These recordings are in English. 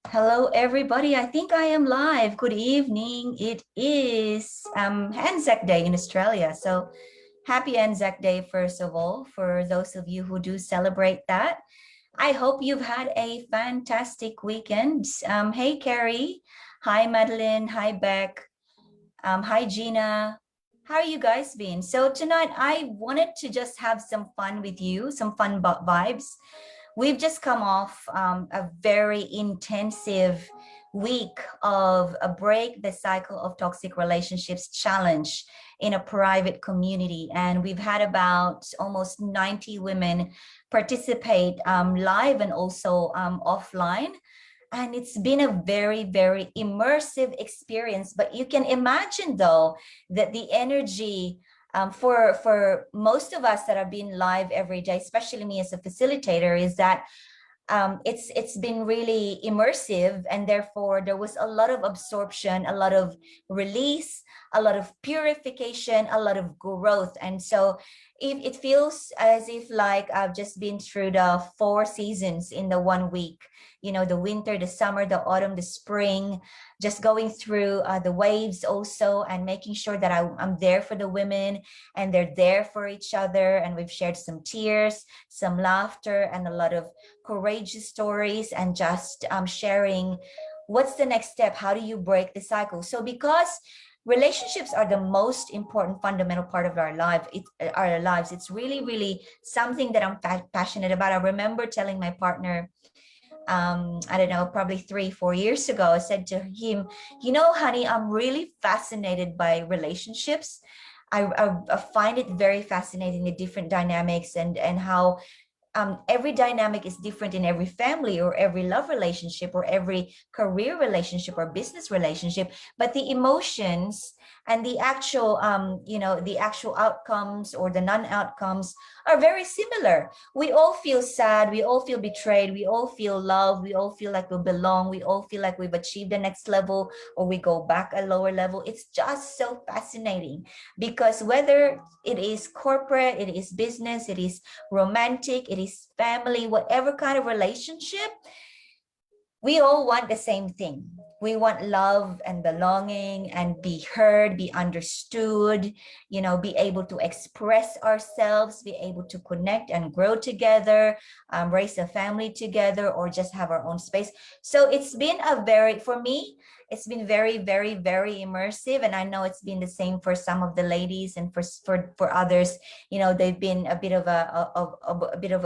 Hello, everybody. I think I am live. Good evening. It is Anzac Day in Australia. So happy Anzac Day, first of all, for those of you who do celebrate that. I hope you've had a fantastic weekend. Hey, Carrie. Hi, Madeline. Hi, Beck. Hi, Gina. How are you guys been? So tonight I wanted to just have some fun with you, some fun vibes. We've just come off a very intensive week of a Break the Cycle of Toxic Relationships challenge in a private community. And we've had about almost 90 women participate live and also offline. And it's been a very, very immersive experience. But you can imagine, though, that the energy for most of us that have been live every day, especially me as a facilitator, is that it's been really immersive, and therefore there was a lot of absorption, a lot of release, a lot of purification, a lot of growth. And so it feels as if like I've just been through the 4 seasons in the 1 week, you know, the winter, the summer, the autumn, the spring, just going through the waves also, and making sure that I'm there for the women and they're there for each other. And we've shared some tears, some laughter, and a lot of courageous stories, and just sharing what's the next step, how do you break the cycle. So because relationships are the most important fundamental part of our lives, it's really, really something that I'm passionate about. I remember telling my partner, I don't know, probably 3-4 years ago, I said to him, you know, honey, I'm really fascinated by relationships. I find it very fascinating, the different dynamics, and how every dynamic is different in every family or every love relationship or every career relationship or business relationship. But the emotions and the actual, the actual outcomes or the non-outcomes are very similar. We all feel sad. We all feel betrayed. We all feel loved. We all feel like we belong. We all feel like we've achieved the next level, or we go back a lower level. It's just so fascinating, because whether it is corporate, it is business, it is romantic, it is family, whatever kind of relationship, we all want the same thing. We want love and belonging, and be heard, be understood, you know, be able to express ourselves, be able to connect and grow together, raise a family together, or just have our own space. So it's been for me, it's been very, very, very immersive. And I know it's been the same for some of the ladies, and for others, you know, they've been a bit of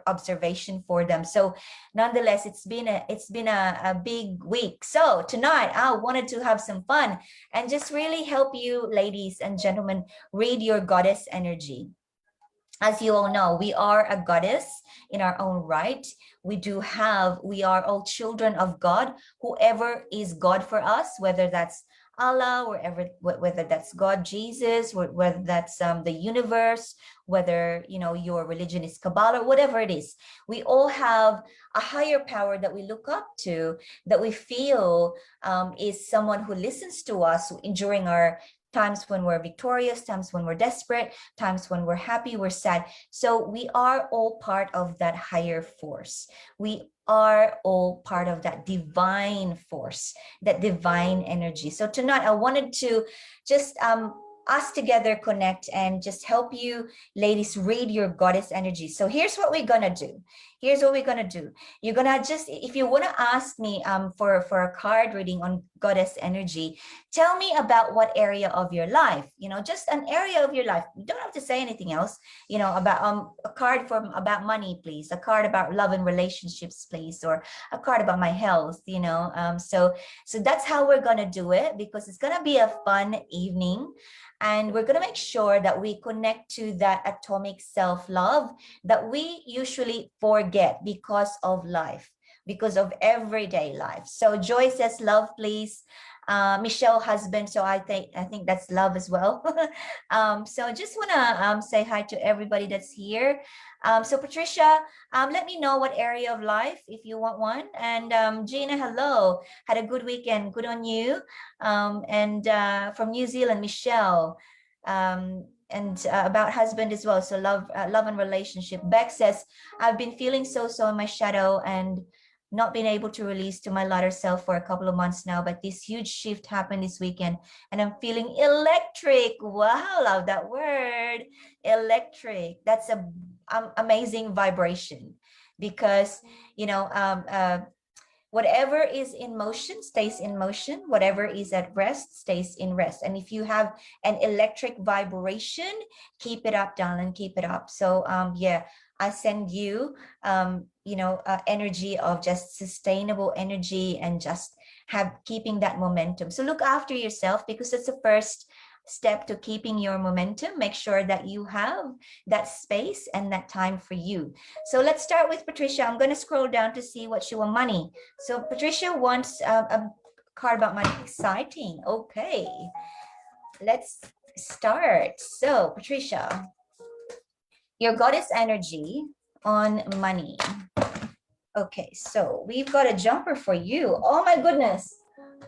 observation for them. So nonetheless, it's been a big week. So tonight I wanted to have some fun and just really help you, ladies and gentlemen, read your goddess energy. As you all know, we are a goddess in our own right. We are all children of God. Whoever is God for us, whether that's Allah, whether that's God, Jesus, whether that's the universe, whether, you know, your religion is Kabbalah, whatever it is, we all have a higher power that we look up to, that we feel is someone who listens to us during our times when we're victorious, times when we're desperate, times when we're happy, we're sad. So we are all part of that higher force. We are all part of that divine force, that divine energy. So tonight I wanted to just us together connect and just help you ladies read your goddess energy. So here's what we're gonna do. You're gonna just, if you want to ask me for a card reading on goddess energy, tell me about what area of your life, you know, just an area of your life. You don't have to say anything else, you know, about a card about money, please, a card about love and relationships, please, or a card about my health, you know. So that's how we're gonna do it, because it's gonna be a fun evening. And we're going to make sure that we connect to that atomic self-love that we usually forget because of life, because of everyday life. So Joy says, love, please. Michelle husband. So I think that's love as well. So just wanna say hi to everybody that's here. So Patricia, let me know what area of life if you want one. And Gina, hello. Had a good weekend. Good on you. And from New Zealand, Michelle. And about husband as well. So love and relationship. Beck says, I've been feeling so in my shadow and not been able to release to my lighter self for a couple of months now, but this huge shift happened this weekend and I'm feeling electric. Wow, love that word, electric. That's a amazing vibration because, you know, whatever is in motion stays in motion, whatever is at rest stays in rest. And if you have an electric vibration, keep it up, darling, keep it up. So yeah, I send you energy of just sustainable energy and just keeping that momentum. So look after yourself because it's the first step to keeping your momentum. Make sure that you have that space and that time for you. So let's start with Patricia. I'm going to scroll down to see what she wants. Money. So Patricia wants a card about money. Exciting. Okay, let's start. So Patricia, your goddess energy on money. Okay, so we've got a jumper for you. Oh my goodness.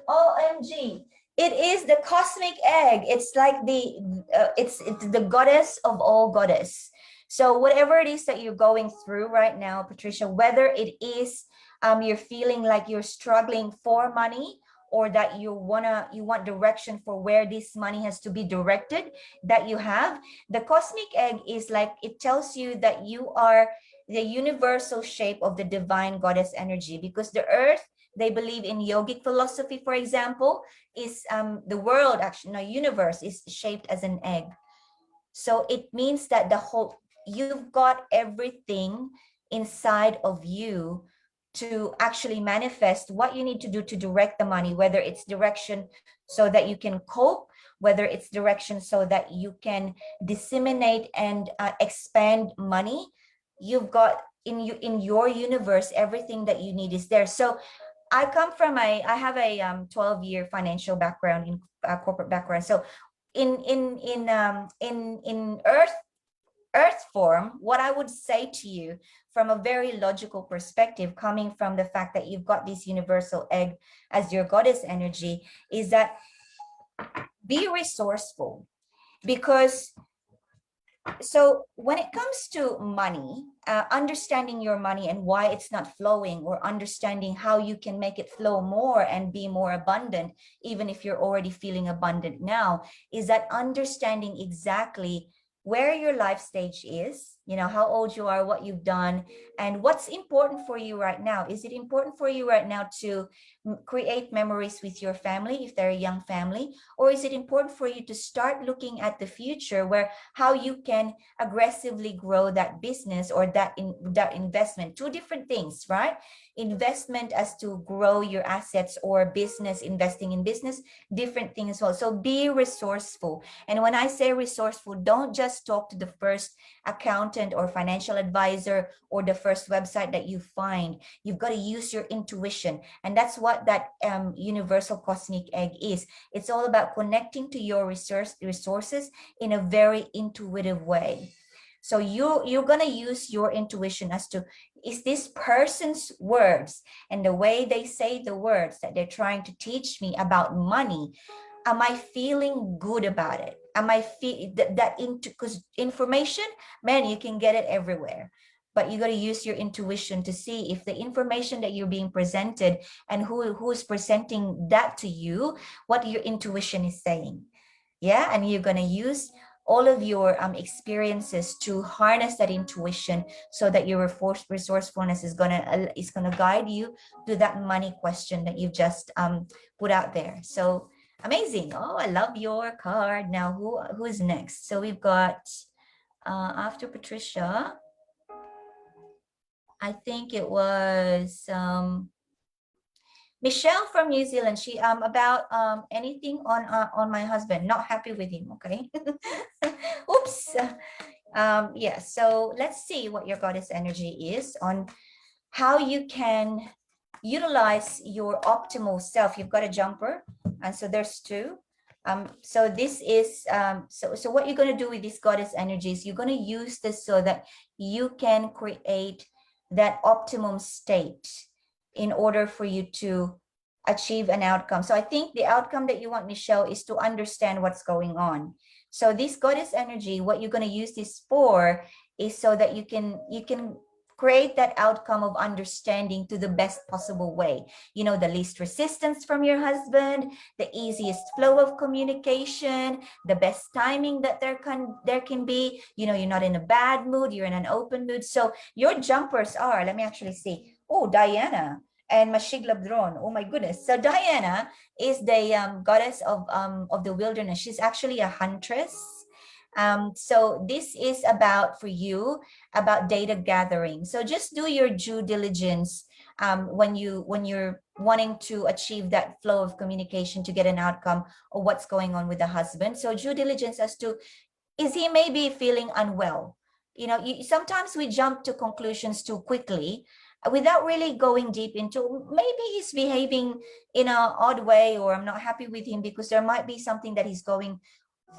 OMG. It is the cosmic egg. It's like it's the goddess of all goddess. So whatever it is that you're going through right now, Patricia, whether it is you're feeling like you're struggling for money or that you want direction for where this money has to be directed, that you have, the cosmic egg is like, it tells you that you are the universal shape of the divine goddess energy, because the earth, they believe in yogic philosophy, for example, is the world, actually, no, universe is shaped as an egg. So it means that you've got everything inside of you to actually manifest what you need to do to direct the money, whether it's direction so that you can cope, whether it's direction so that you can disseminate and expand money. You've got in your universe, everything that you need is there. So I have a 12-year financial background, in corporate background. So in earth form, what I would say to you from a very logical perspective, coming from the fact that you've got this universal egg as your goddess energy, is that be resourceful. Because so when it comes to money, understanding your money and why it's not flowing, or understanding how you can make it flow more and be more abundant, even if you're already feeling abundant now, is that understanding exactly where your life stage is, how old you are, what you've done, and what's important for you right now. Is it important for you right now to create memories with your family if they're a young family, or is it important for you to start looking at the future, where how you can aggressively grow that business or that investment? Two different things, right? Investment as to grow your assets, or business, investing in business, different things as well. So be resourceful. And when I say resourceful, don't just talk to the first accountant or financial advisor or the first website that you find. You've got to use your intuition. And that's what that universal cosmic egg is. It's all about connecting to your resources in a very intuitive way. So you're going to use your intuition as to, is this person's words and the way they say the words that they're trying to teach me about money, am I feeling good about it? Am I feel that into, because information, man, you can get it everywhere, but you got to use your intuition to see if the information that you're being presented and who's presenting that to you, what your intuition is saying. Yeah, and you're going to use all of your experiences to harness that intuition, so that your resourcefulness is gonna guide you to that money question that you've just put out there. So amazing. Oh, I love your card. Now who is next? So we've got after Patricia, I think it was Michelle from New Zealand. She about anything on my husband, not happy with him. Okay. Oops. Yeah, so let's see what your goddess energy is on how you can utilize your optimal self. You've got a jumper. And so there's two. So this is, so what you're going to do with this goddess energies, you're going to use this so that you can create that optimum state in order for you to achieve an outcome. So I think the outcome that you want, Michelle, is to understand what's going on. So this goddess energy, what you're going to use this for is so that you can create that outcome of understanding to the best possible way. You know, the least resistance from your husband, the easiest flow of communication, the best timing that there can be. You know, you're not in a bad mood, you're in an open mood. So your jumpers are, let me actually see. Oh, Diana and Mashiglabdron. Oh my goodness. So Diana is the goddess of the wilderness. She's actually a huntress. So this is about, for you, about data gathering. So just do your due diligence when you're wanting to achieve that flow of communication to get an outcome of what's going on with the husband. So due diligence as to, is he maybe feeling unwell? You know, sometimes we jump to conclusions too quickly without really going deep into, maybe he's behaving in an odd way, or I'm not happy with him because there might be something that he's going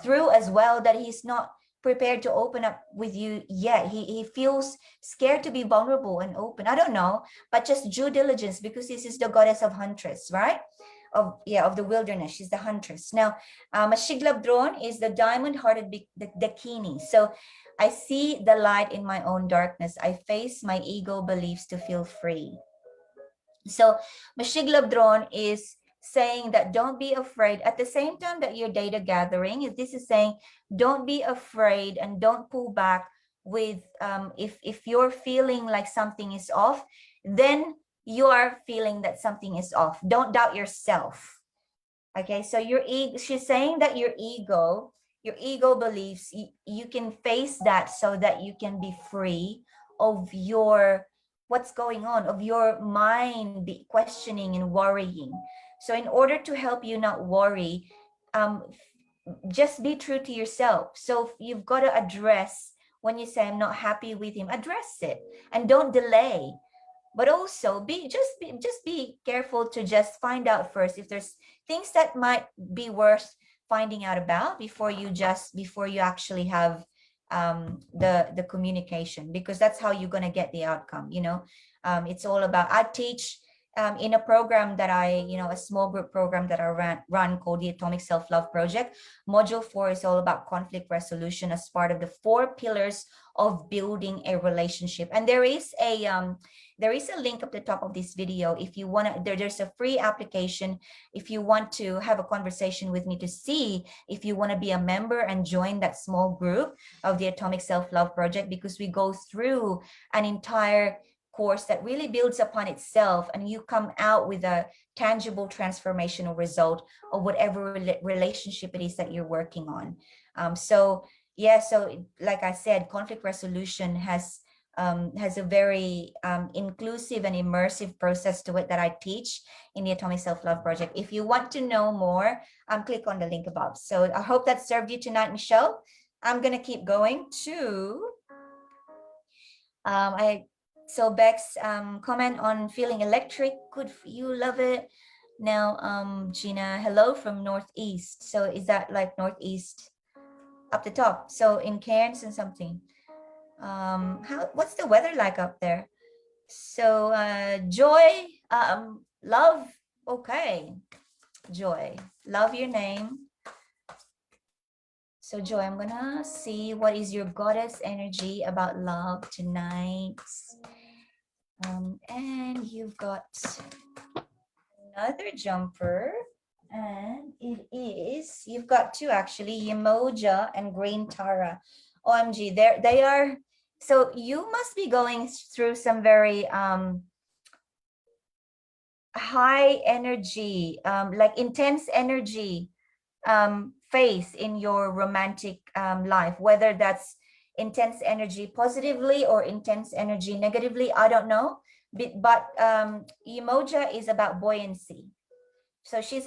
through as well that he's not prepared to open up with you yet. He feels scared to be vulnerable and open. I don't know, but just due diligence, because this is the goddess of huntress, right? Of the wilderness. She's the huntress. Now, Mashiglabdron is the diamond-hearted Dakini. So I see the light in my own darkness. I face my ego beliefs to feel free. So Mashiglabdron is saying that don't be afraid. At the same time that you're data gathering, this is saying don't be afraid and don't pull back with, if you're feeling like something is off, then you are feeling that something is off. Don't doubt yourself. Okay, so your ego, she's saying that your ego beliefs, you can face that so that you can be free of your, what's going on, of your mind be questioning and worrying. So in order to help you not worry, just be true to yourself. So you've got to address, when you say I'm not happy with him, address it and don't delay. But also be careful to just find out first if there's things that might be worth finding out about before you actually have the communication, because that's how you're going to get the outcome. You know, it's all about, I teach in a program that a small group program that I run called the Atomic Self-Love Project. Module 4 is all about conflict resolution as part of the 4 pillars of building a relationship. And there is a link at the top of this video. If you want to, there's a free application if you want to have a conversation with me to see if you want to be a member and join that small group of the Atomic Self-Love Project, because we go through an entire course that really builds upon itself, and you come out with a tangible transformational result of whatever relationship it is that you're working on. So like I said, conflict resolution has a very inclusive and immersive process to it that I teach in the Atomic Self-Love Project. If you want to know more, click on the link above. So I hope that served you tonight, Michelle. I'm going to keep going to so Beck's comment on feeling electric, good for you, love it. Now Gina, hello from Northeast. So is that like Northeast up the top? So in Cairns and something. What's the weather like up there? So Joy, love, okay, Joy, love your name. So Joy, I'm gonna see what is your goddess energy about love tonight. And you've got another jumper, and it is, you've got 2 actually, Yemoja and Green Tara. OMG, they are, so you must be going through some very high energy, like intense energy phase in your romantic life, whether that's intense energy positively or intense energy negatively, I don't know. But Emoja is about buoyancy. So she's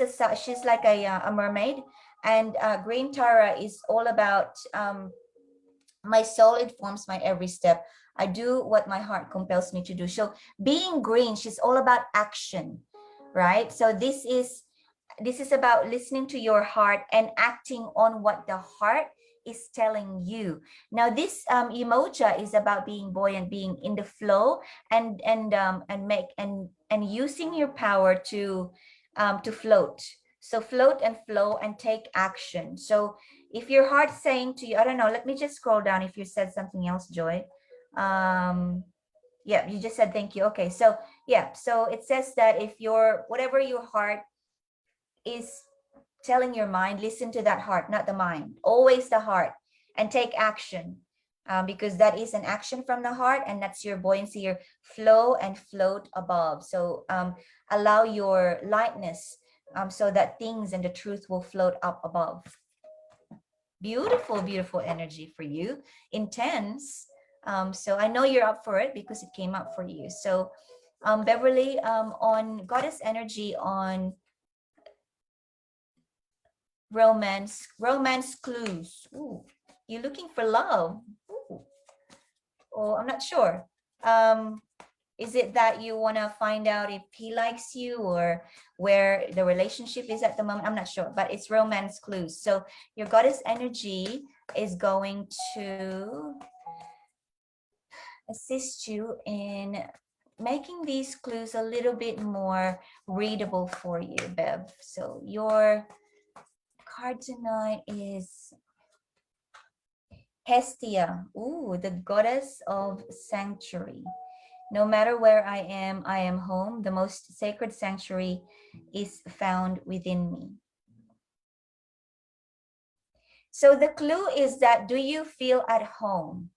like a mermaid, and Green Tara is all about my soul informs my every step. I do what my heart compels me to do. So being green, she's all about action, right? So this is this is about listening to your heart and acting on what the heart is telling you. Now this emoja is about being buoyant, being in the flow, and using your power to float. So float and flow and take action. So if your heart's saying to you, I don't know, let me just scroll down if you said something else, Joy. Yeah, you just said thank you. Okay, so yeah, so it says that if your whatever your heart is telling your mind, listen to that heart, not the mind, always the heart, and take action, because that is an action from the heart, and that's your buoyancy, your flow and float above. So allow your lightness, so that things and the truth will float up above. Beautiful, beautiful energy for you. Intense. So I know you're up for it because it came up for you. So Beverly, on goddess energy, on romance clues. Ooh, you're looking for love. Ooh. Oh, I'm not sure. Is it that you want to find out if he likes you or where the relationship is at the moment? I'm not sure, but it's romance clues. So your goddess energy is going to assist you in making these clues a little bit more readable for you, Bev. So your card tonight is Hestia. Ooh, the goddess of sanctuary. No matter where I am home. The most sacred sanctuary is found within me. So the clue is that, do you feel at home?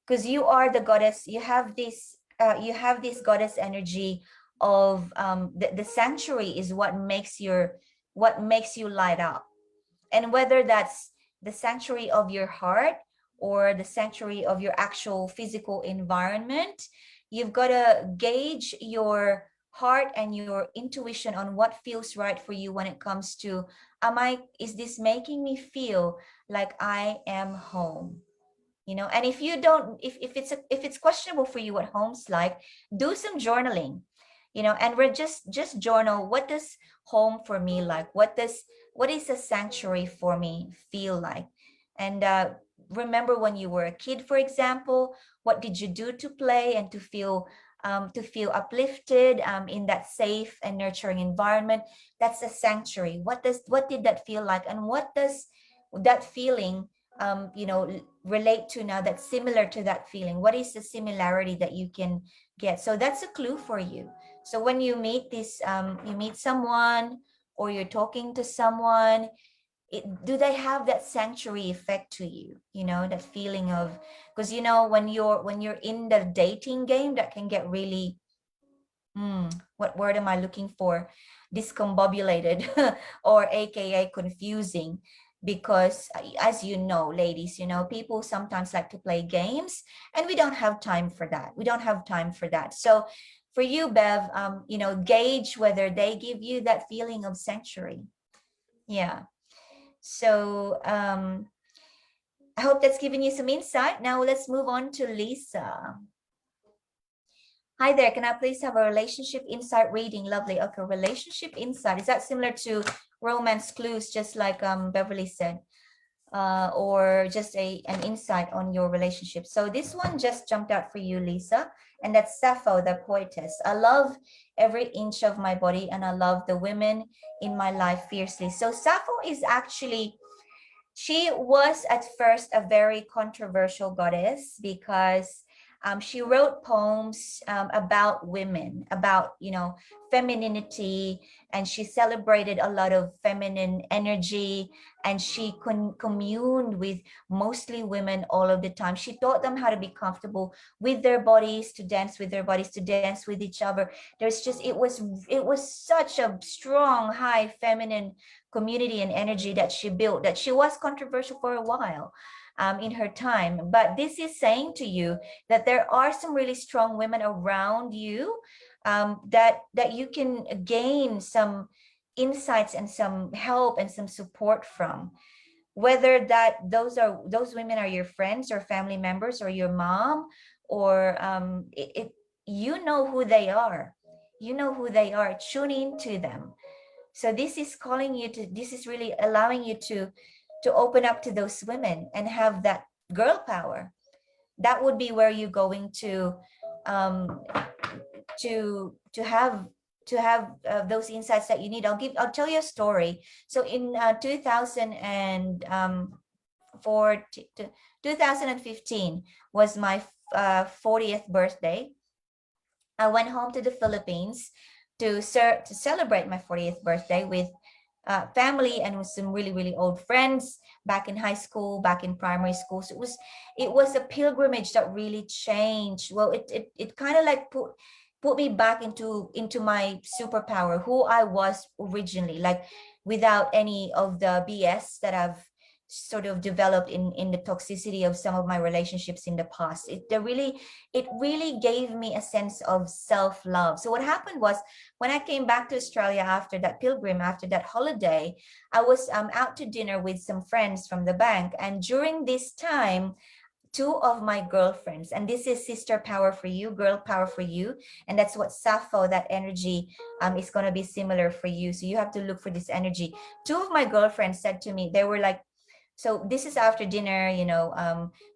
Because you are the goddess, you have this goddess energy of the sanctuary is what makes you light up. And whether that's the sanctuary of your heart or the sanctuary of your actual physical environment, you've got to gauge your heart and your intuition on what feels right for you when it comes to, is this making me feel like I am home? And if you don't, if it's questionable for you what home's like, do some journaling, and we're just journal, what does home for me like, what is a sanctuary for me feel like? And remember when you were a kid, for example, what did you do to play and to feel uplifted in that safe and nurturing environment? That's a sanctuary. What did that feel like, and what does that feeling relate to now that's similar to that feeling? What is the similarity that you can get? So that's a clue for you. So when you meet you meet someone, or you're talking to someone, do they have that sanctuary effect to you? That feeling of, because when you're in the dating game, that can get really, what word am I looking for? Discombobulated, or AKA confusing, because as you know, ladies, people sometimes like to play games, and we don't have time for that. So for you, Bev, gauge whether they give you that feeling of sanctuary. Yeah. So I hope that's given you some insight. Now let's move on to Lisa. Hi there, can I please have a relationship insight reading? Lovely. Okay, relationship insight. Is that similar to romance clues, just like Beverly said? Or just an insight on your relationship? So this one just jumped out for you, Lisa, and that's Sappho, the poetess. I love every inch of my body, and I love the women in my life fiercely. So Sappho is actually, she was at first a very controversial goddess, because she wrote poems about women, about femininity, and she celebrated a lot of feminine energy, and she communed with mostly women all of the time. She taught them how to be comfortable with their bodies, to dance with their bodies, to dance with each other. It was such a strong, high feminine community and energy that she built, that she was controversial for a while in her time. But this is saying to you that there are some really strong women around you, that you can gain some insights and some help and some support from, whether those women are your friends or family members or your mom, or you know who they are. Tune into them. So this is calling you to, this is really allowing you to open up to those women and have that girl power. That would be where you're going um to have those insights that you need. I'll tell you a story. So in 2015 was my 40th birthday. I went home to the Philippines to celebrate my 40th birthday with family and with some really really old friends back in high school, back in primary school. So it was a pilgrimage that really changed. Well, it kind of like put me back into my superpower, who I was originally, like without any of the BS that I've sort of developed in the toxicity of some of my relationships in the past. It really gave me a sense of self-love. So what happened was, when I came back to Australia after that pilgrim, after that holiday, I was out to dinner with some friends from the bank, and during this time, two of my girlfriends, and this is sister power for you, girl power for you, and that's what Sappho, that energy, is going to be similar for you. So you have to look for this energy. Two of my girlfriends said to me, they were like, so this is after dinner,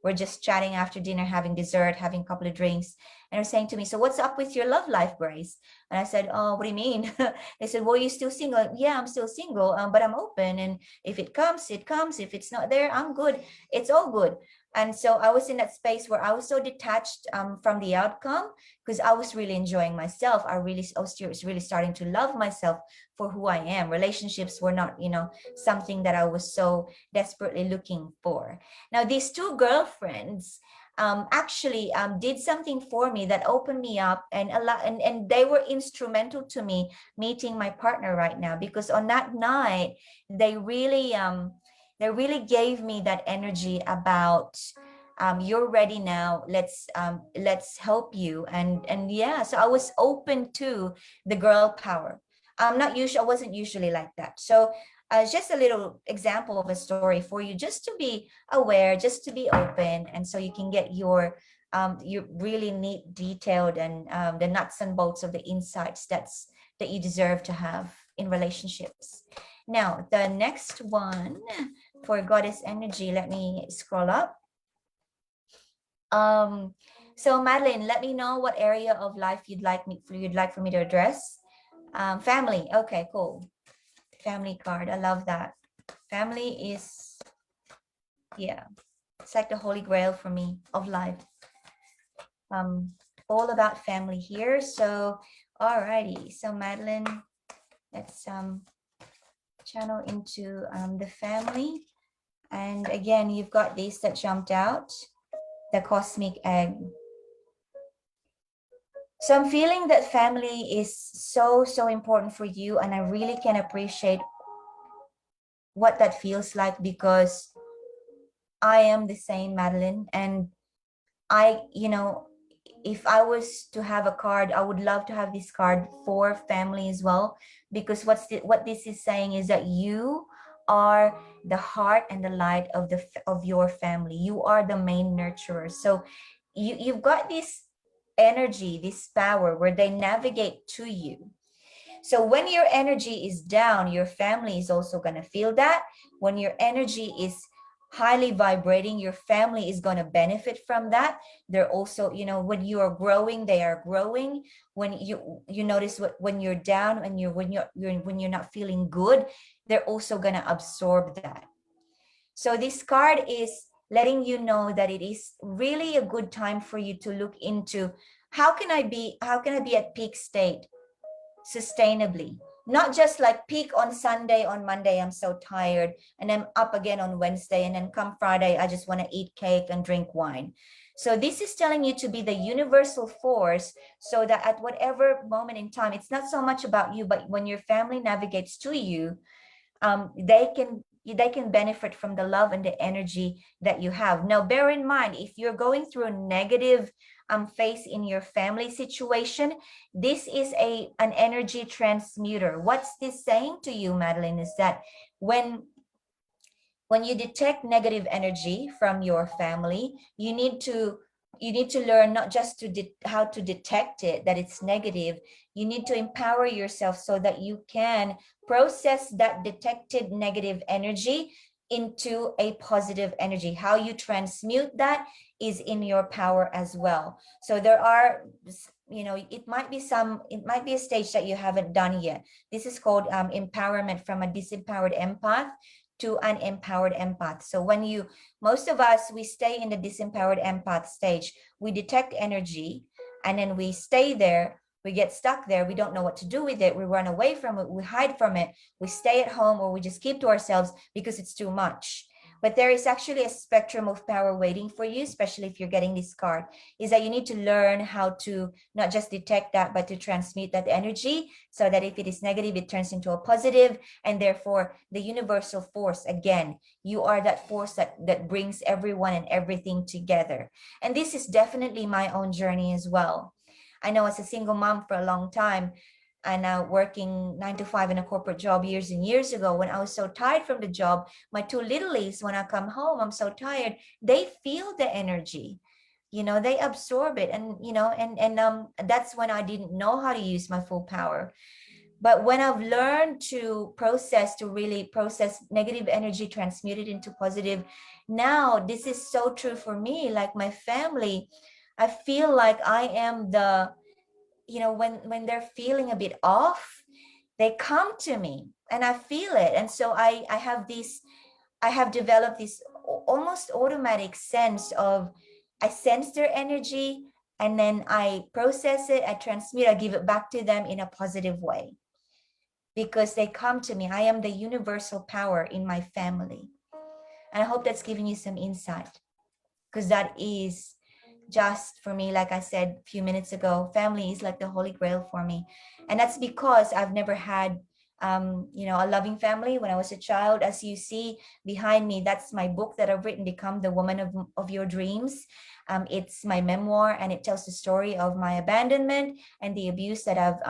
we're just chatting after dinner, having dessert, having a couple of drinks, and they're saying to me, so what's up with your love life, Grace? And I said, oh, what do you mean? They said, well, you're still single. Yeah, I'm still single, but I'm open, and if it comes, it comes. If it's not there, I'm good. It's all good. And so I was in that space where I was so detached from the outcome, because I was really enjoying myself. I was really starting to love myself for who I am. Relationships were not, something that I was so desperately looking for. Now, these two girlfriends actually did something for me that opened me up, and and they were instrumental to me meeting my partner right now, because on that night they really gave me that energy about, you're ready now, let's help you. And yeah, so I was open to the girl power. I wasn't usually like that. So just a little example of a story for you, just to be aware, just to be open, and so you can get your really neat, detailed, and the nuts and bolts of the insights that you deserve to have in relationships. Now, the next one for goddess energy, let me scroll up. So Madeline, let me know what area of life you'd like for me to address. Family. Okay, cool. Family card. I love that. Family is, yeah, it's like the holy grail for me of life. All about family here. So alrighty. So Madeline, let's channel into the family. And again, you've got this that jumped out, the cosmic egg. So I'm feeling that family is so, so important for you, and I really can appreciate what that feels like, because I am the same, Madeline. And if I was to have a card, I would love to have this card for family as well, because what this is saying is that you are the heart and the light of your family. You are the main nurturer. So you've got this energy, this power where they navigate to you. So when your energy is down, your family is also going to feel that. When your energy is highly vibrating, your family is going to benefit from that. They're also, when you are growing, they are growing. When you notice when you're down and when you're not feeling good, they're also going to absorb that. So this card is letting you know that it is really a good time for you to look into, how can I be at peak state sustainably? Not just like peak on Sunday, on Monday I'm so tired, and I'm up again on Wednesday, and then come Friday I just want to eat cake and drink wine. So this is telling you to be the universal force, so that at whatever moment in time, it's not so much about you, but when your family navigates to you, they can benefit from the love and the energy that you have. Now, bear in mind, if you're going through a negative phase in your family situation, this is an energy transmuter. What's this saying to you, Madeline, is that when you detect negative energy from your family, you need to you need to learn not just to how to detect it, that it's negative. You need to empower yourself so that you can process that detected negative energy into a positive energy. How you transmute that is in your power as well. So there are, it might be a stage that you haven't done yet. This is called empowerment from a disempowered empath to an empowered empath. So most of us, we stay in the disempowered empath stage. We detect energy and then we stay there. We get stuck there. We don't know what to do with it. We run away from it. We hide from it. We stay at home, or we just keep to ourselves because it's too much. But there is actually a spectrum of power waiting for you, especially if you're getting this card, is that you need to learn how to not just detect that, but to transmute that energy so that if it is negative, it turns into a positive. And therefore, the universal force, again, you are that force that brings everyone and everything together. And this is definitely my own journey as well. I know as a single mom for a long time, and working 9 to 5 in a corporate job years and years ago, when I was so tired from the job, my two littlies, when I come home, I'm so tired, they feel the energy, they absorb it. And, that's when I didn't know how to use my full power. But when I've learned to really process negative energy, transmute it into positive, now this is so true for me. Like my family, I feel like I am when they're feeling a bit off, they come to me and I feel it. And so I have developed this almost automatic sense of, I sense their energy and then I process it, I transmute, I give it back to them in a positive way because they come to me. I am the universal power in my family. And I hope that's giving you some insight, because that is just for me, like I said a few minutes ago, family is like the holy grail for me. And that's because I've never had a loving family when I was a child. As you see behind me, that's my book that I've written, Become the Woman of Your Dreams. It's my memoir, and it tells the story of my abandonment and the abuse that I've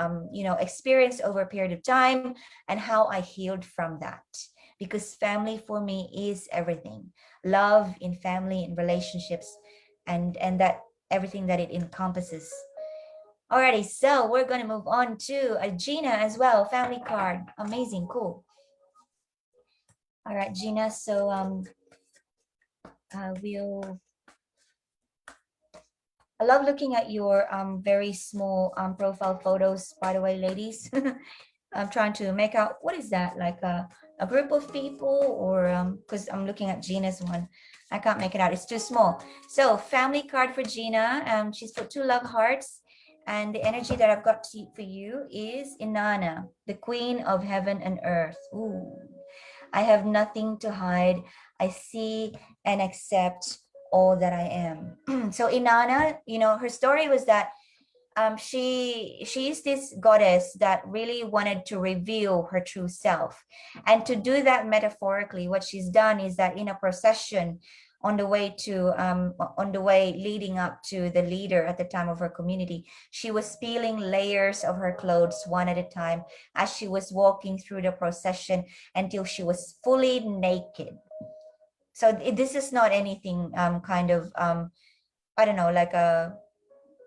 experienced over a period of time, and how I healed from that. Because family for me is everything. Love in family and relationships, and that everything that it encompasses. Alrighty, so we're going to move on to Gina as well, family card. Amazing, cool. All right, Gina, so I love looking at your very small profile photos, by the way, ladies. I'm trying to make out, what is that, like a group of people, or because I'm looking at Gina's one. I can't make it out, it's too small. So family card for Gina. She's put 2 love hearts, and the energy that I've got for you is Inanna, the queen of heaven and earth. Ooh, I have nothing to hide. I see and accept all that I am. So Inanna, her story was that she's this goddess that really wanted to reveal her true self. And to do that metaphorically, what she's done is that in a procession on the way leading up to the leader at the time of her community, she was peeling layers of her clothes one at a time as she was walking through the procession until she was fully naked. So this is not anything kind of I don't know, like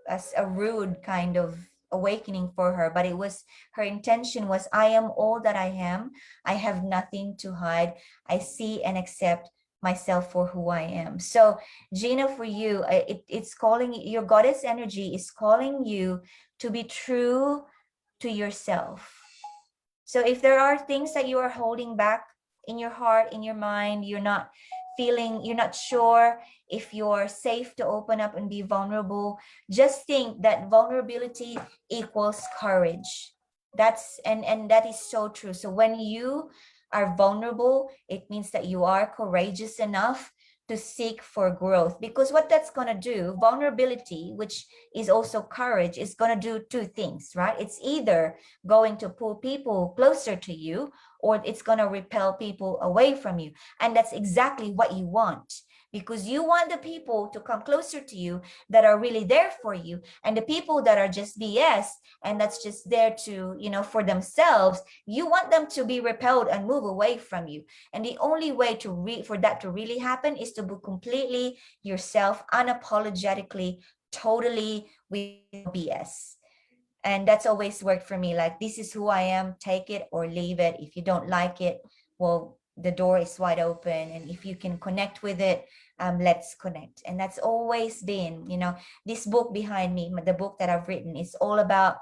as a rude kind of awakening for her, but it was, her intention was, I am all that I am. I have nothing to hide. I see and accept myself for who I am. So Gina, for you, it's calling, your goddess energy is calling you to be true to yourself. So if there are things that you are holding back in your heart, in your mind, you're not sure if you're safe to open up and be vulnerable, just think that vulnerability equals courage. And that is so true. So when you are vulnerable, it means that you are courageous enough to seek for growth. Because what that's going to do, vulnerability, which is also courage, is going to do 2 things, right? It's either going to pull people closer to you, or it's going to repel people away from you. And that's exactly what you want. because you want the people to come closer to you that are really there for you, and the people that are just BS and that's just there to, for themselves, you want them to be repelled and move away from you. And the only way for that to really happen is to be completely yourself, unapologetically, totally, without BS. And that's always worked for me. Like, this is who I am, take it or leave it. If you don't like it, well, the door is wide open, and if you can connect with it, let's connect. And that's always been, this book behind me, the book that I've written, is all about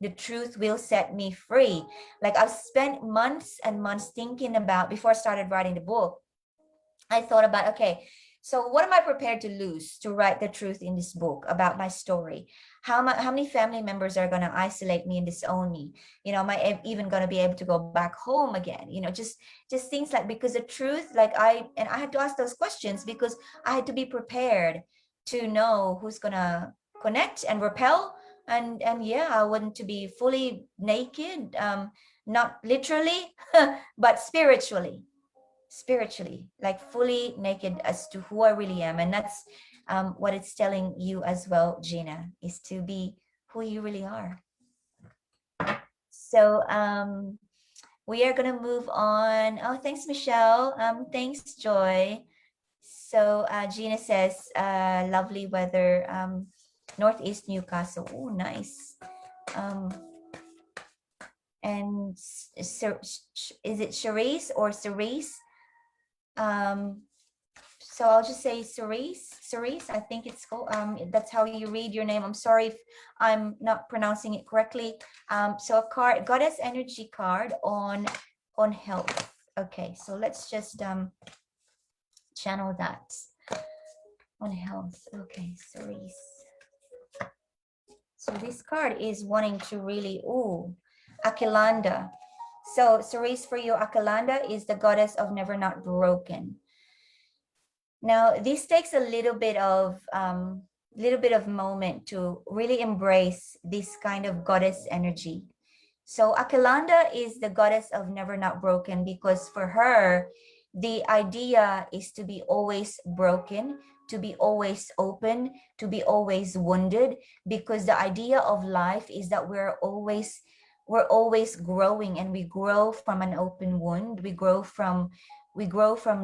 the truth will set me free. Like, I've spent months and months thinking about, before I started writing the book, I thought about, okay, so what am I prepared to lose to write the truth in this book about my story? How many family members are going to isolate me and disown me? Am I even going to be able to go back home again? Just things like, because the truth, I had to ask those questions because I had to be prepared to know who's going to connect and repel. And yeah, I want to be fully naked, not literally, but spiritually, like fully naked as to who I really am. And that's what it's telling you as well, Gina, is to be who you really are. So we are gonna move on. Oh, thanks, Michelle. Thanks, Joy. So Gina says, lovely weather, Northeast Newcastle. Oh, nice. And is it Cherise or Cerise? So I'll just say Cerise, I think it's called, that's how you read your name. I'm sorry if I'm not pronouncing it correctly. So a card, goddess energy card on health. Okay, so let's just channel that on health. Okay, Cerise. So this card is wanting to really, Akilanda. So Cerise, for you, Akilanda is the goddess of never not broken. Now, this takes a little bit of moment to really embrace this kind of goddess energy. So Akilanda is the goddess of never not broken, because for her, the idea is to be always broken, to be always open, to be always wounded, because the idea of life is that we're always growing, and we grow from an open wound. We grow from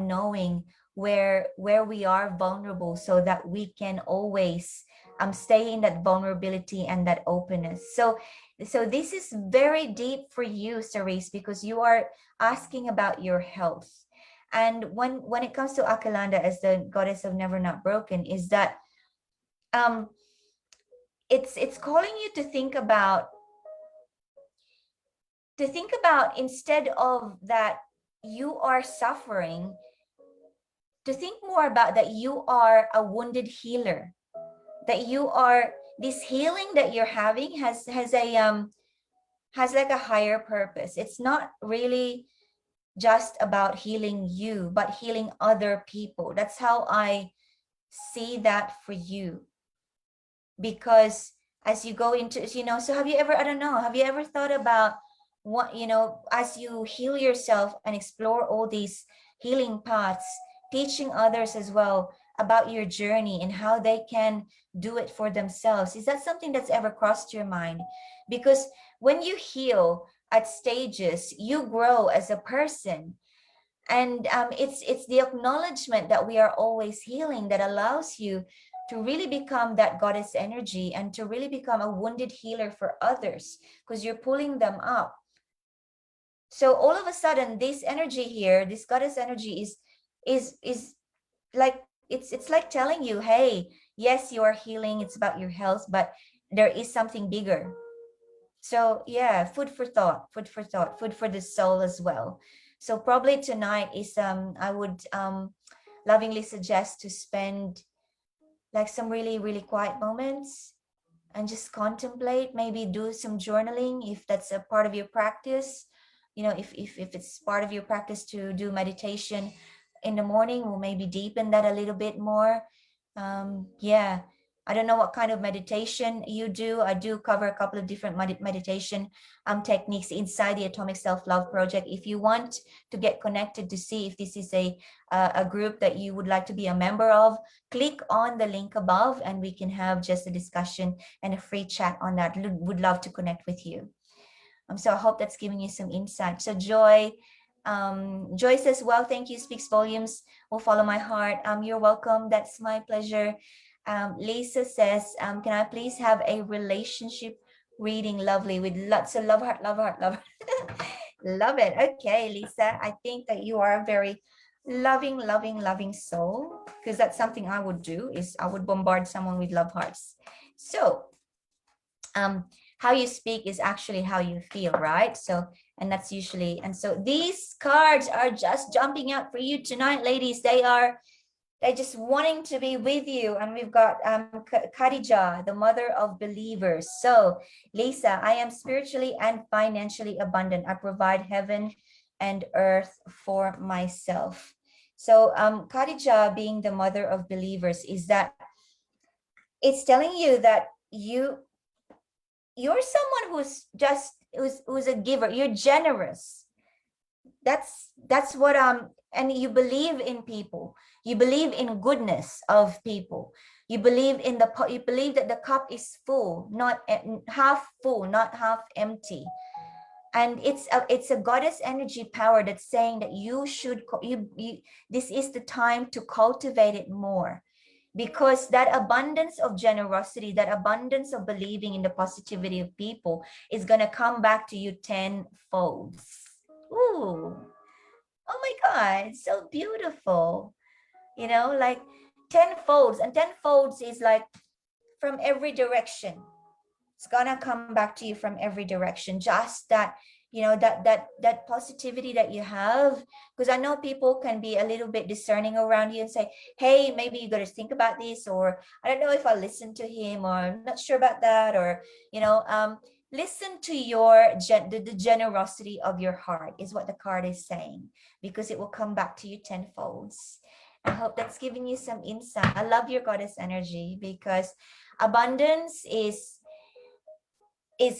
knowing where we are vulnerable, so that we can always stay in that vulnerability and that openness. So this is very deep for you, Cerise, because you are asking about your health. And when it comes to Akilanda as the goddess of never not broken, is that it's calling you to think about instead of that you are suffering, to think more about that you are a wounded healer, that you are, this healing that you're having has like a higher purpose. It's not really just about healing you, but healing other people. That's how I see that for you. Because as you go into, so have you ever, I don't know, have you ever thought about what, as you heal yourself and explore all these healing paths, teaching others as well about your journey and how they can do it for themselves? Is that something that's ever crossed your mind? Because when you heal at stages, you grow as a person. And it's the acknowledgement that we are always healing that allows you to really become that goddess energy and to really become a wounded healer for others, because you're pulling them up. So all of a sudden, this energy here, this goddess energy is like, it's like telling you, hey, yes, you are healing, it's about your health, but there is something bigger. So yeah, food for thought, food for the soul as well. So probably tonight is I would lovingly suggest to spend like some really, really quiet moments and just contemplate, maybe do some journaling if that's a part of your practice. If it's part of your practice to do meditation in the morning, we'll maybe deepen that a little bit more. Yeah, I don't know what kind of meditation you do. I do cover a couple of different meditation techniques inside the Atomic Self-Love Project. If you want to get connected to see if this is a group that you would like to be a member of, click on the link above and we can have just a discussion and a free chat on that. Would love to connect with you. So I hope that's giving you some insight. So Joy says, well, thank you, speaks volumes, will follow my heart. You're welcome. That's my pleasure. Lisa says, can I please have a relationship reading? Lovely, with lots of love heart, love heart, love heart. Love it. Okay, Lisa, I think that you are a very loving soul, because that's something I would do, is I would bombard someone with love hearts. So how you speak is actually how you feel, right? So, and that's usually, and so these cards are just jumping out for you tonight, ladies. They're just wanting to be with you. And we've got Khadija, the mother of believers. So Lisa, I am spiritually and financially abundant. I provide heaven and earth for myself. So Khadija, being the mother of believers, is that it's telling you that you're someone who's a giver. You're generous. That's what and you believe in people. You believe in goodness of people. You believe in you believe that the cup is full, not half full, not half empty. And it's a goddess energy power that's saying that you should this is the time to cultivate it more, because that abundance of generosity, that abundance of believing in the positivity of people is going to come back to you tenfold. Ooh, oh my God, so beautiful. You know, like tenfolds, and tenfolds is like from every direction. It's gonna come back to you from every direction. Just that, you know, that positivity that you have, because I know people can be a little bit discerning around you and say, hey, maybe you got to think about this, or I don't know if I listen to him, or I'm not sure about that, or listen to the generosity of your heart is what the card is saying, because it will come back to you tenfolds. I hope that's giving you some insight. I love your goddess energy, because abundance is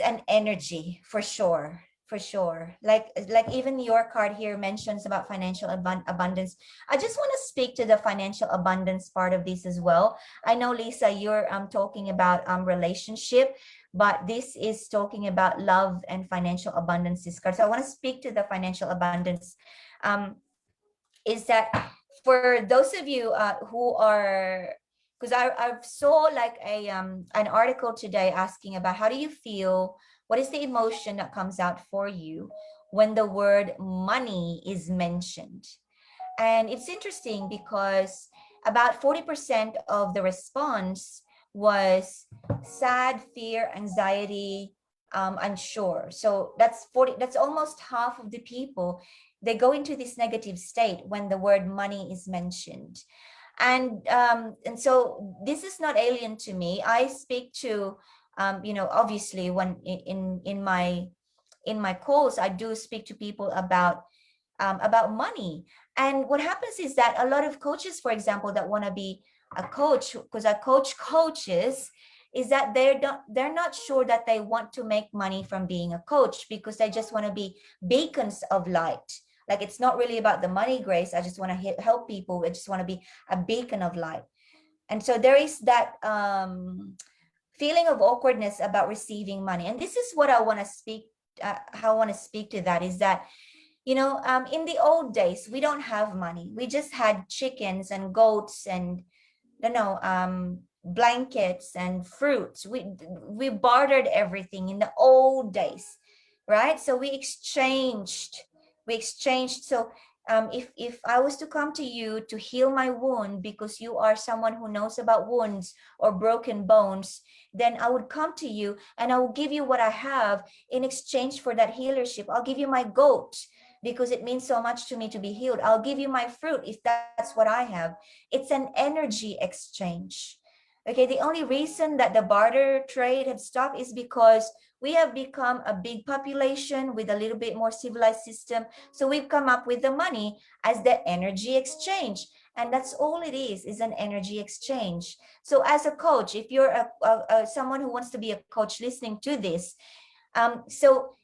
an energy, for sure, for sure. Like even your card here mentions about financial abundance. I just want to speak to the financial abundance part of this as well. I know, Lisa, you're talking about relationship, but this is talking about love and financial abundance, this card. So I want to speak to the financial abundance. Is that for those of you who are, because I saw like an article today asking about how do you feel, what is the emotion that comes out for you when the word money is mentioned. And it's interesting because about 40% of the response was sad, fear, anxiety, unsure. So that's almost half of the people. They go into this negative state when the word money is mentioned. And so this is not alien to me. I speak to obviously when in my calls, I do speak to people about money. And what happens is that a lot of coaches, for example, that want to be a coach, because I coach coaches, is that they're not sure that they want to make money from being a coach, because they just want to be beacons of light. Like, it's not really about the money, Grace. I just want to help people. I just want to be a beacon of light. And so there is that feeling of awkwardness about receiving money. And this is what I want to speak, how I want to speak to that, is that, in the old days, we don't have money. We just had chickens and goats and, blankets and fruits. We bartered everything in the old days, right? So we exchanged. So if I was to come to you to heal my wound, because you are someone who knows about wounds or broken bones, then I would come to you and I will give you what I have in exchange for that healership. I'll give you my goat because it means so much to me to be healed. I'll give you my fruit if that's what I have. It's an energy exchange. Okay, the only reason that the barter trade had stopped is because we have become a big population with a little bit more civilized system. So we've come up with the money as the energy exchange. And that's all it is an energy exchange. So as a coach, if you're someone who wants to be a coach listening to this, so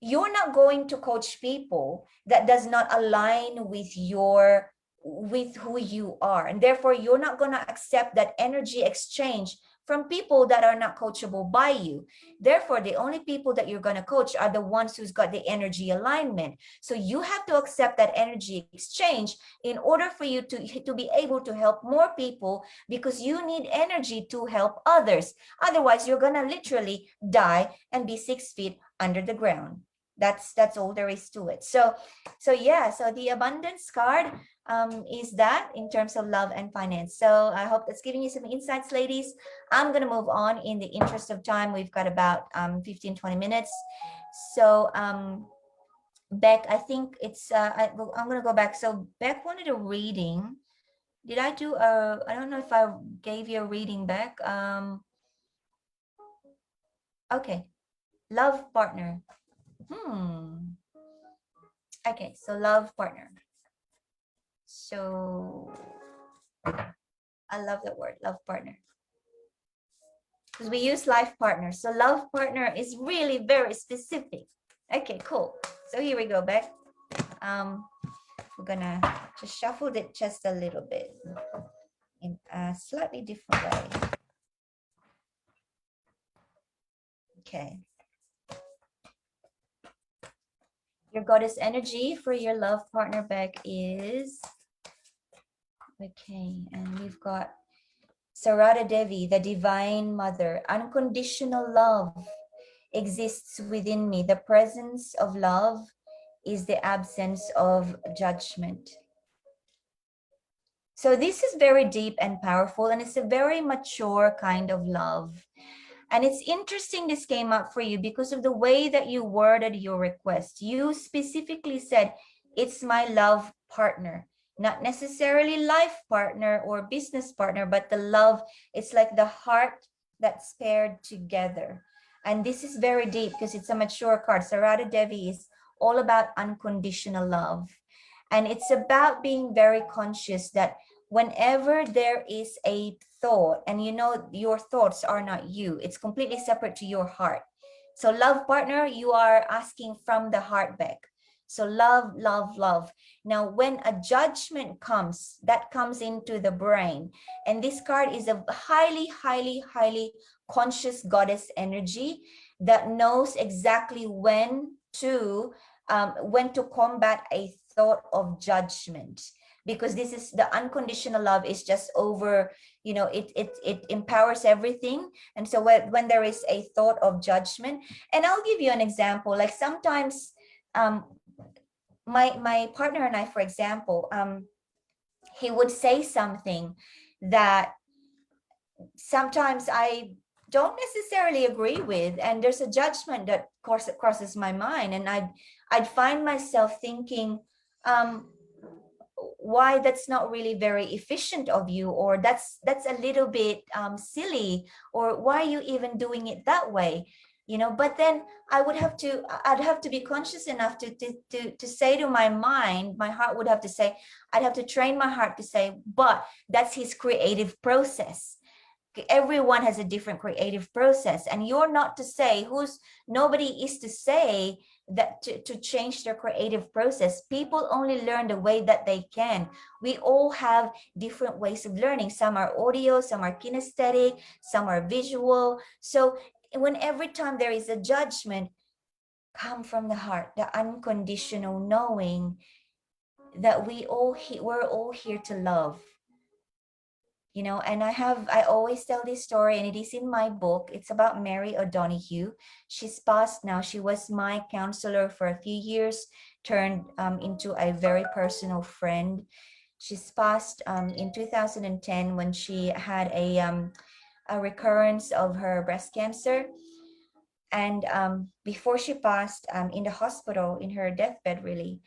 you're not going to coach people that does not align with your with who you are, and therefore you're not going to accept that energy exchange from people that are not coachable by you. Therefore, the only people that you're going to coach are the ones who's got the energy alignment. So you have to accept that energy exchange in order for you to be able to help more people, because you need energy to help others. Otherwise, you're going to literally die and be 6 feet under the ground. That's all there is to it. So yeah, so the abundance card is that in terms of love and finance. So I hope that's giving you some insights, ladies. I'm going to move on in the interest of time. We've got about 15-20 minutes. So Beck, I think it's I'm going to go back. So Beck wanted a reading. Did I do I don't know if I gave you a reading, Beck. Okay, love partner. Okay, so love partner. So I love the word love partner, because we use life partner. So love partner is really very specific. Okay, cool. So here we go, Beck. We're gonna just shuffle it just a little bit in a slightly different way. Okay. Your goddess energy for your love partner, Beck, is okay, and we've got Sarada Devi, the divine mother. Unconditional love exists within me. The presence of love is the absence of judgment. So this is very deep and powerful, and it's a very mature kind of love. And it's interesting this came up for you because of the way that you worded your request. You specifically said, it's my love partner, not necessarily life partner or business partner, but the love, it's like the heart that's paired together. And this is very deep because it's a mature card. Sarada Devi is all about unconditional love. And it's about being very conscious that whenever there is a thought, and you know your thoughts are not you, it's completely separate to your heart. So love partner, you are asking from the heart back. So love, love, love. Now when a judgment comes, that comes into the brain, and this card is a highly, highly, highly conscious goddess energy that knows exactly when to combat a thought of judgment, because this is the unconditional love is just over, you know, it empowers everything. And so when there is a thought of judgment, and I'll give you an example, like sometimes my partner and I, for example, he would say something that sometimes I don't necessarily agree with, and there's a judgment that crosses my mind, and I'd find myself thinking, why that's not really very efficient of you, or that's a little bit silly, or why are you even doing it that way, you know. But then I'd have to be conscious enough to say to my mind, my heart would have to say, I'd have to train my heart to say, but that's his creative process. Everyone has a different creative process, and you're not to say nobody is to say that to change their creative process. People only learn the way that they can. We all have different ways of learning. Some are audio, some are kinesthetic, some are visual. So when every time there is a judgment, come from the heart, the unconditional knowing that we're all here to love. You know, and I always tell this story, and it is in my book. It's about Mary O'Donoghue. She's passed now. She was my counselor for a few years, turned into a very personal friend. She's passed in 2010 when she had a recurrence of her breast cancer. And before she passed, in the hospital, in her deathbed, really,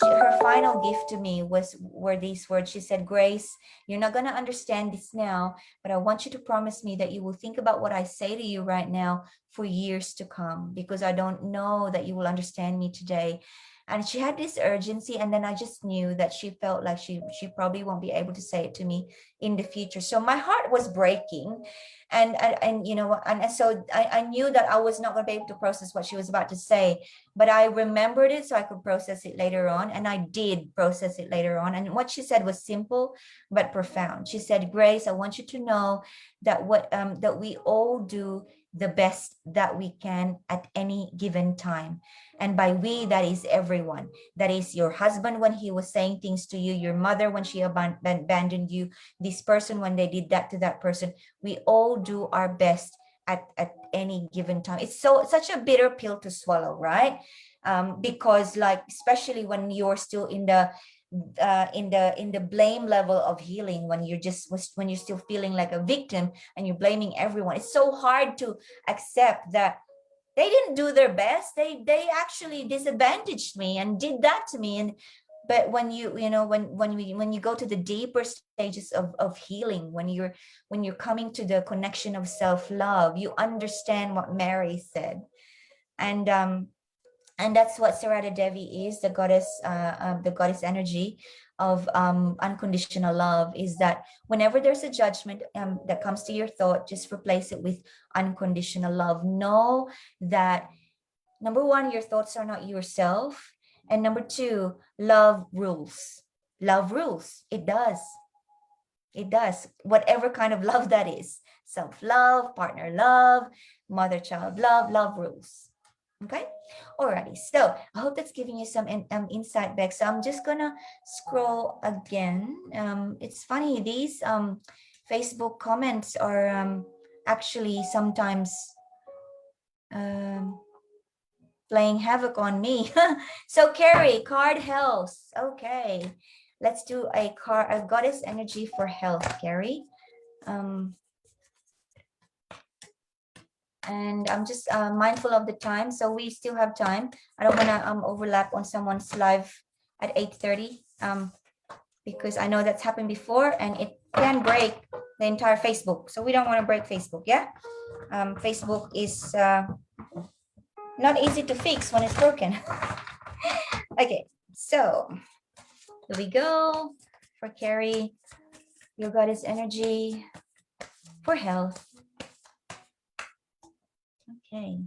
her final gift to me were these words. She said, Grace, you're not going to understand this now, but I want you to promise me that you will think about what I say to you right now for years to come, because I don't know that you will understand me today. And she had this urgency, and then I just knew that she felt like she probably won't be able to say it to me in the future. So my heart was breaking, and you know, and so I knew that I was not going to be able to process what she was about to say, but I remembered it so I could process it later on, and I did process it later on. And what she said was simple but profound. She said, Grace, I want you to know that that we all do the best that we can at any given time. And by we, that is everyone. That is your husband when he was saying things to you, your mother when she abandoned you, this person when they did that to that person. We all do our best at any given time. It's such a bitter pill to swallow, right? Because like, especially when you're still in the blame level of healing, when you're still feeling like a victim and you're blaming everyone, it's so hard to accept that they didn't do their best. They actually disadvantaged me and did that to me. And but when you know, when you go to the deeper stages of healing, when you're coming to the connection of self-love, you understand what Mary said. And that's what Sarada Devi is, the goddess energy of unconditional love, is that whenever there's a judgment that comes to your thought, just replace it with unconditional love. Know that, number one, your thoughts are not yourself, and number two, love rules. Love rules. It does. It does. Whatever kind of love that is. Self-love, partner love, mother-child love, love rules. Okay. Alrighty. So I hope that's giving you some insight back. So I'm just gonna scroll again. It's funny, these Facebook comments are actually sometimes playing havoc on me. So Carrie, card health. Okay. Let's do a goddess energy for health, Carrie. And I'm just mindful of the time, so we still have time. I don't want to overlap on someone's live at 8:30 because I know that's happened before and it can break the entire Facebook. So we don't want to break Facebook, yeah? Facebook is not easy to fix when it's broken. Okay, so here we go for Carrie. Your goddess energy for health. Okay.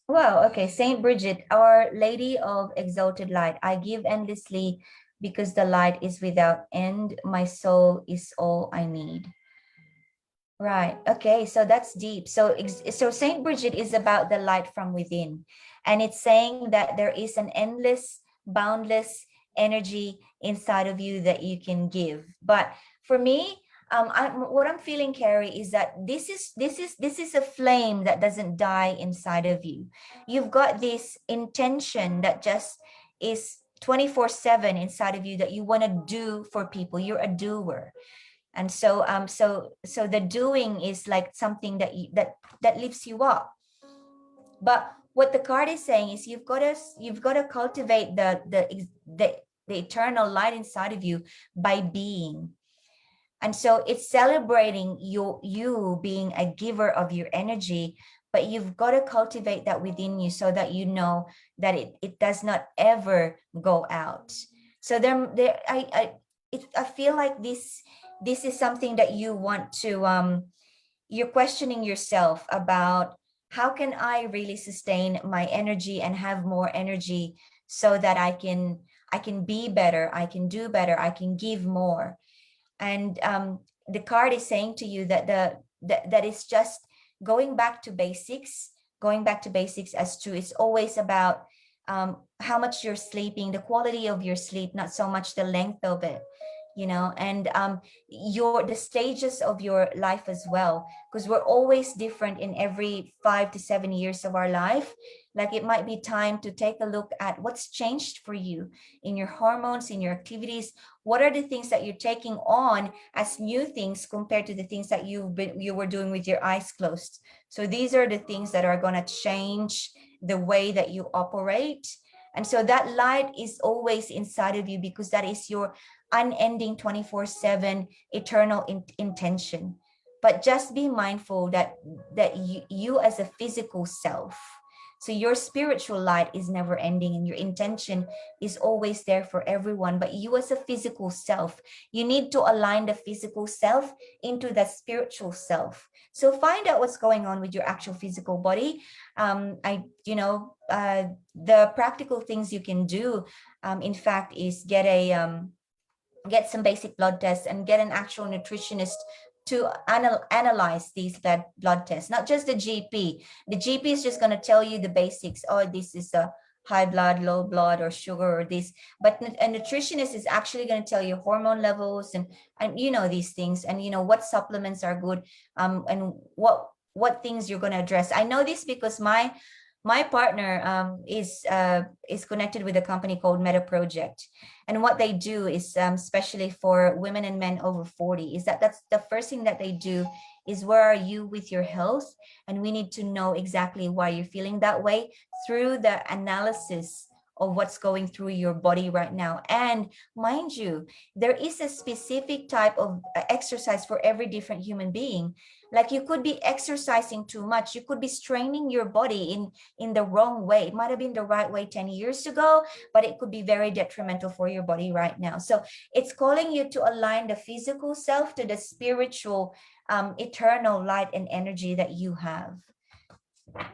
Wow. Okay. Saint Bridget, Our Lady of Exalted Light. I give endlessly because the light is without end. My soul is all I need. Right. Okay. So that's deep. So Saint Bridget is about the light from within, and it's saying that there is an endless, boundless energy inside of you that you can give. But for me, what I'm feeling, Carrie, is that this is a flame that doesn't die inside of you. You've got this intention that just is 24/7 inside of you that you want to do for people. You're a doer. And so so the doing is like something that lifts you up. But what the card is saying is you've got to cultivate the eternal light inside of you by being. And so it's celebrating you being a giver of your energy, but you've got to cultivate that within you so that you know that it does not ever go out. So I feel like this is something that you want to you're questioning yourself about, how can I really sustain my energy and have more energy so that I can be better, I can do better, I can give more. And the card is saying to you that that is just going back to basics, as to, it's always about how much you're sleeping, the quality of your sleep, not so much the length of it, you know, and the stages of your life as well, because we're always different in every 5 to 7 years of our life. Like, it might be time to take a look at what's changed for you in your hormones, in your activities. What are the things that you're taking on as new things compared to the things that you were doing with your eyes closed? So these are the things that are going to change the way that you operate. And so that light is always inside of you, because that is your unending 24/7 eternal intention. But just be mindful that you as a physical self, So your spiritual light is never ending, and your intention is always there for everyone. But you as a physical self, you need to align the physical self into that spiritual self. So find out what's going on with your actual physical body. The practical things you can do, in fact, is get some basic blood tests and get an actual nutritionist to analyze these blood tests, not just the GP. The GP is just going to tell you the basics. Oh, this is a high blood, low blood, or sugar, or this. But a nutritionist is actually going to tell you hormone levels and these things, and what supplements are good, and what things you're going to address. I know this because my partner is connected with a company called Meta Project, and what they do is, especially for women and men over 40, is that's the first thing that they do is, where are you with your health? And we need to know exactly why you're feeling that way through the analysis of what's going through your body right now. And mind you, there is a specific type of exercise for every different human being. Like, you could be exercising too much, you could be straining your body in the wrong way. It might have been the right way 10 years ago, but it could be very detrimental for your body right now. So it's calling you to align the physical self to the spiritual, eternal light and energy that you have.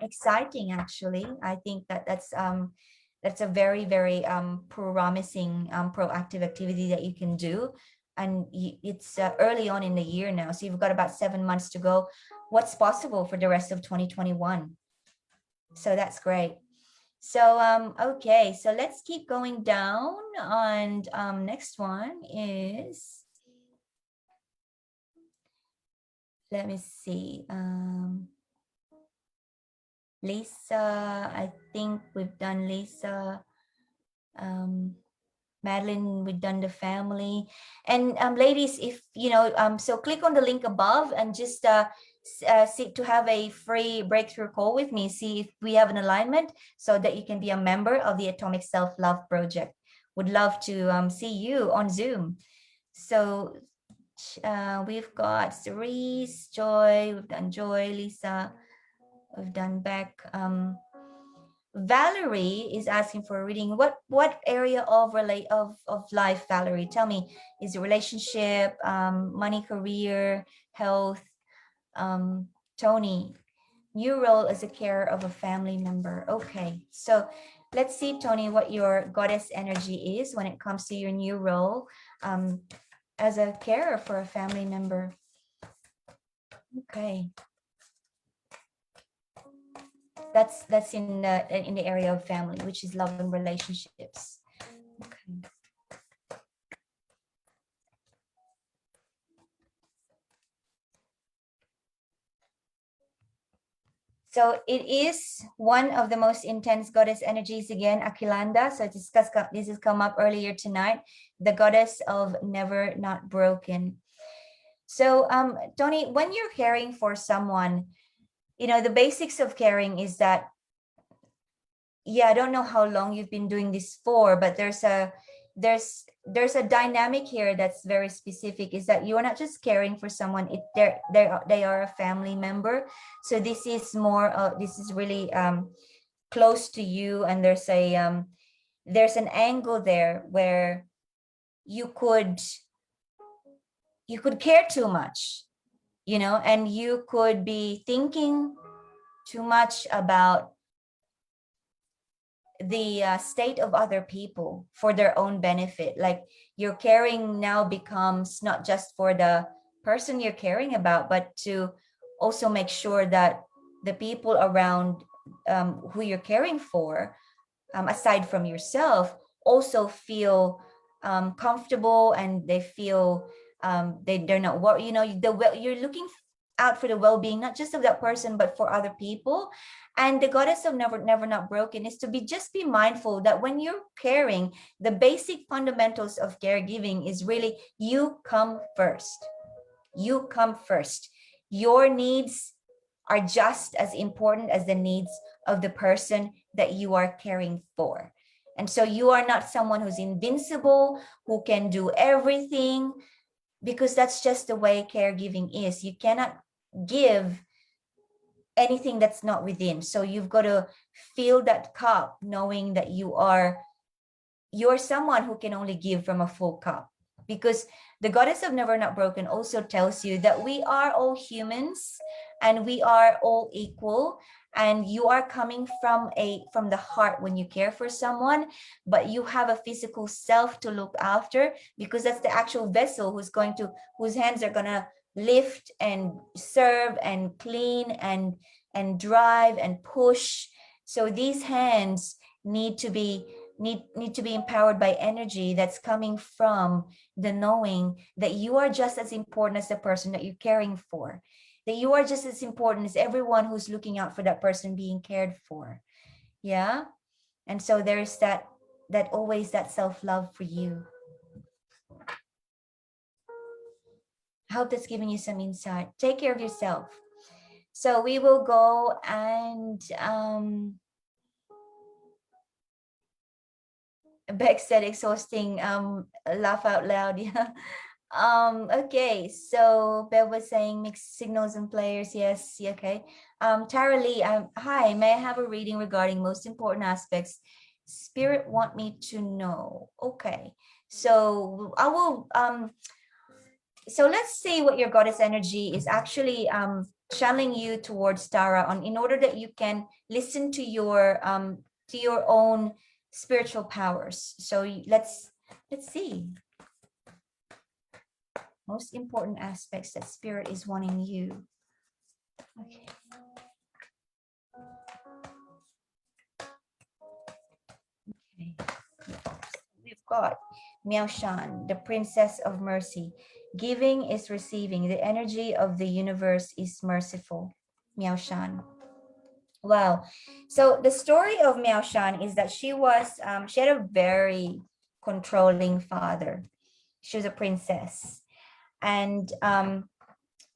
Exciting, actually. I think that's a very, very promising, proactive activity that you can do. And it's early on in the year now, so you've got about 7 months to go. What's possible for the rest of 2021? So that's great. So okay, so let's keep going down. And next one is, let me see, Lisa. I think we've done Lisa. Madeline, we've done the family. And ladies, if so click on the link above and just seek to have a free breakthrough call with me. See if we have an alignment so that you can be a member of the Atomic Self-Love Project. Would love to see you on Zoom. So we've got Cerise, Joy, we've done Joy, Lisa, we've done Beck. Valerie is asking for a reading. What area of life, Valerie? Tell me, is it relationship, money, career, health? Tony, new role as a carer of a family member. Okay, so let's see, Tony, what your goddess energy is when it comes to your new role as a carer for a family member. Okay. That's in the area of family, which is love and relationships. Okay. So it is one of the most intense goddess energies again, Akilanda. So this has come up earlier tonight, the goddess of never not broken. So Tony, when you're caring for someone, the basics of caring is that, I don't know how long you've been doing this for, but there's a dynamic here that's very specific, is that you're not just caring for someone, they are a family member. So this is more this is really close to you, and there's an angle there where you could care too much, and you could be thinking too much about the state of other people for their own benefit. Like, your caring now becomes not just for the person you're caring about, but to also make sure that the people around who you're caring for, aside from yourself, also feel comfortable, and they feel they're not worried. You're looking out for the well-being, not just of that person, but for other people. And the goddess of never not broken is to be mindful that when you're caring, the basic fundamentals of caregiving is really, you come first. You come first. Your needs are just as important as the needs of the person that you are caring for. And so you are not someone who's invincible, who can do everything, because that's just the way caregiving is. You cannot give anything that's not within. So you've got to fill that cup knowing that you're someone who can only give from a full cup, because the goddess of never not broken also tells you that we are all humans and we are all equal, and you are coming from the heart when you care for someone, but you have a physical self to look after, because that's the actual vessel whose hands are gonna lift and serve and clean and drive and push. So these hands need to be need to be empowered by energy that's coming from the knowing that you are just as important as the person that you're caring for, that you are just as important as everyone who's looking out for that person being cared for. Yeah. And so there's that always that self-love for you. I hope that's giving you some insight. Take care of yourself. So we will go and Beck said exhausting, laugh out loud. Yeah. Okay, so Bev was saying mixed signals and players. Yes, yeah, okay. Tara Lee, hi, may I have a reading regarding most important aspects spirit want me to know? Okay, so I will so let's see what your goddess energy is actually channeling you towards, Tara, on in order that you can listen to your own spiritual powers. So let's see most important aspects that spirit is wanting you. Okay. Okay. We've got Miao Shan, the princess of mercy. Giving is receiving. The energy of the universe is merciful. Miao Shan. Wow. So the story of Miao Shan is that she had a very controlling father. She was a princess. And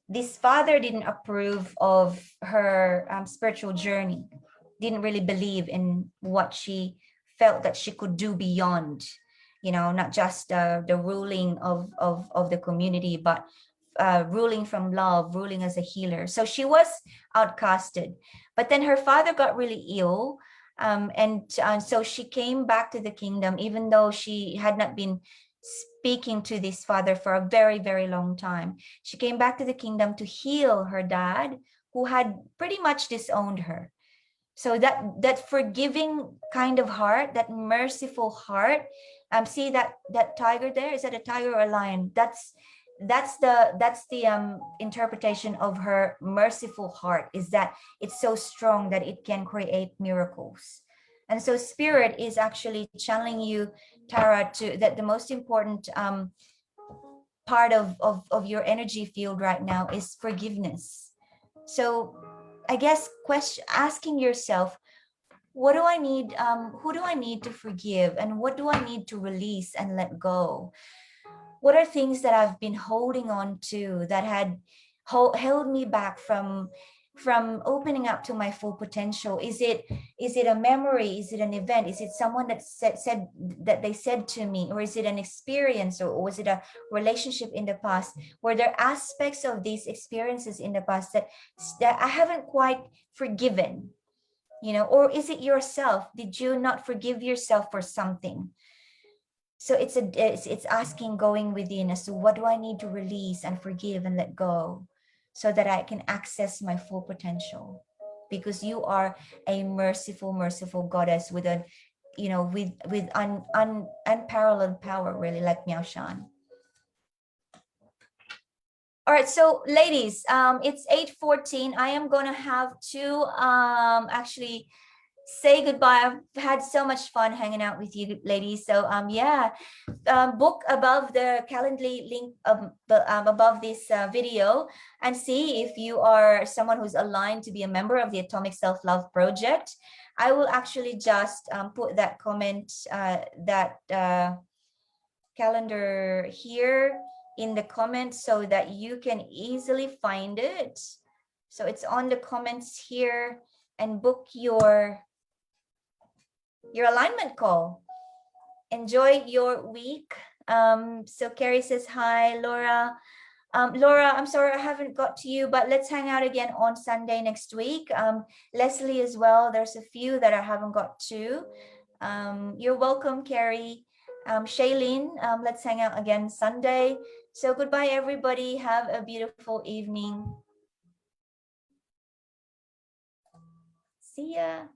this father didn't approve of her spiritual journey, didn't really believe in what she felt that she could do beyond, not just the ruling of the community, but ruling from love, ruling as a healer. So she was outcasted. But then her father got really ill. And so she came back to the kingdom, even though she had not been speaking to this father for a very, very long time. She came back to the kingdom to heal her dad, who had pretty much disowned her. So that forgiving kind of heart, that merciful heart, see that tiger there, is that a tiger or a lion? That's the interpretation of her merciful heart, is that it's so strong that it can create miracles. And so spirit is actually channeling you, Tara, to that the most important part of your energy field right now is forgiveness. So I guess asking yourself, what do I need, who do I need to forgive, and what do I need to release and let go? What are things that I've been holding on to that had held me back from opening up to my full potential? Is it a memory? Is it an event? Is it someone that said that they said to me? Or is it an experience? Or was it a relationship in the past? Were there aspects of these experiences in the past that I haven't quite forgiven? Or is it yourself? Did you not forgive yourself for something? So it's asking, going within as to what do I need to release and forgive and let go, so that I can access my full potential, because you are a merciful goddess with a with unparalleled power, really, like Miao Shan. All right, so ladies, it's 8:14. I am gonna have to actually say goodbye. I've had so much fun hanging out with you ladies. So yeah, book above the Calendly link above this video, and see if you are someone who's aligned to be a member of the Atomic Self-Love Project. I will actually just put that comment, that calendar here in the comments, so that you can easily find it. So it's on the comments here, and book your alignment call. Enjoy your week. So Carrie says hi, Laura. Laura, I'm sorry I haven't got to you, but let's hang out again on Sunday next week. Leslie as well. There's a few that I haven't got to. You're welcome, Carrie. Shailene, let's hang out again Sunday. So goodbye, everybody. Have a beautiful evening. See ya.